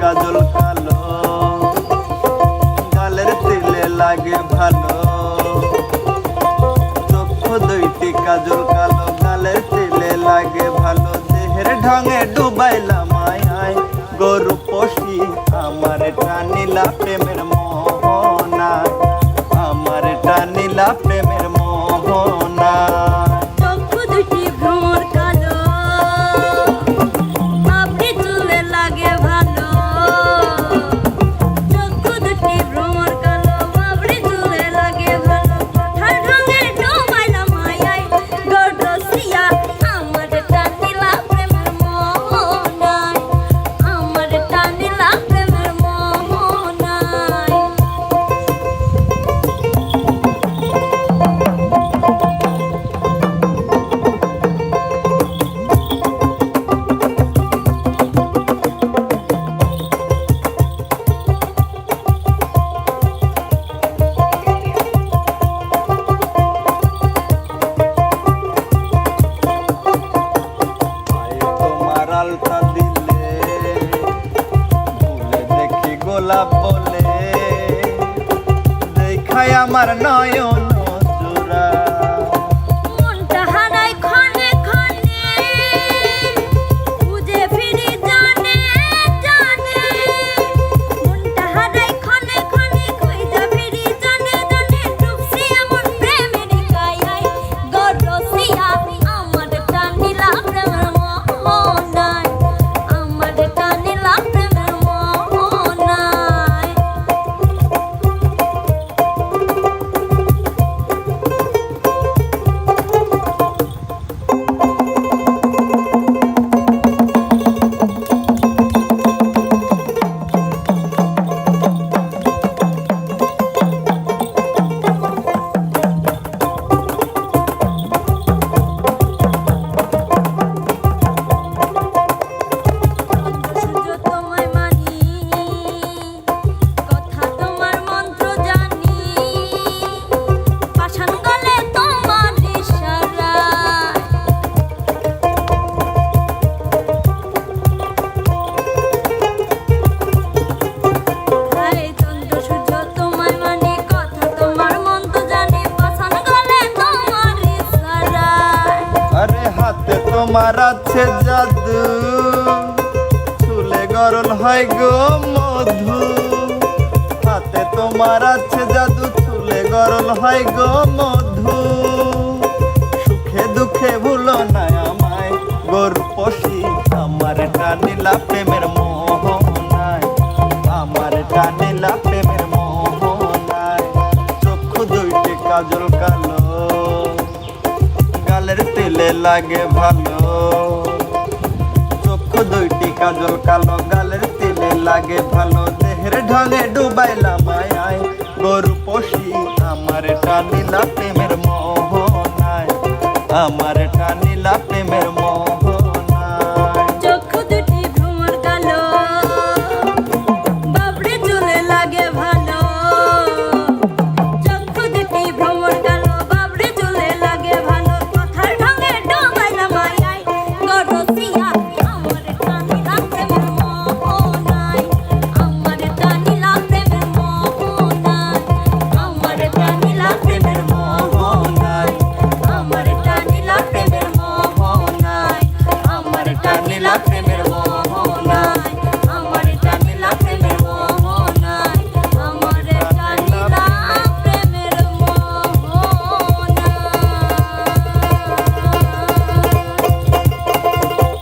কাজল কালো গালের তিলে লাগে ভালো, চক্ষু দুইটি কাজল কালো গালের তিলে লাগে ভালো, দেহের ঢঙে ডুবাইলা মায়ায় গরু পশি আমার টানিলা প্রেমের মোহনা, আমার টানিলা প্রেমের মোহনা। আলতা দিলে ভুলে দেখি গোলাপ বলে, দেখায় আমার নয়ন জোড়া, মনটা হারায় ক্ষণে ক্ষণে খুঁজে ফিরি জানে জানে, মনটা হারায় ক্ষণে ক্ষণে খুঁজে ফিরি জানে জানে, ডুবছি এমন প্রেমের কায়ায় গরসিয়া আমার টানিলা প্রেমের মোহনায়, আমার টানিলা প্রেমের মোহনায়। তোমার আছে জাদু চুলে গরল হয় গো মধু, হাতে তোমার আছে জাদু চুলে গরল হয় গো মধু, সুখে দুঃখে ভুলো না আমায় গরু পশি আমার টানিলা প্রেমের মোহনায়, আমার টানিলা প্রেমের মোহনায়। চক্ষু দুইটি কাজল কালো গালের তিলে লাগে ভালো, চক্ষু দুইটি কাজল কালো গালের তিলে লাগে ভালো, দেহের ঢঙে ডুবাইলা মায়ায় গরু পশি আমার টানিলা প্রেমের মোহনায়, আমার টানিলা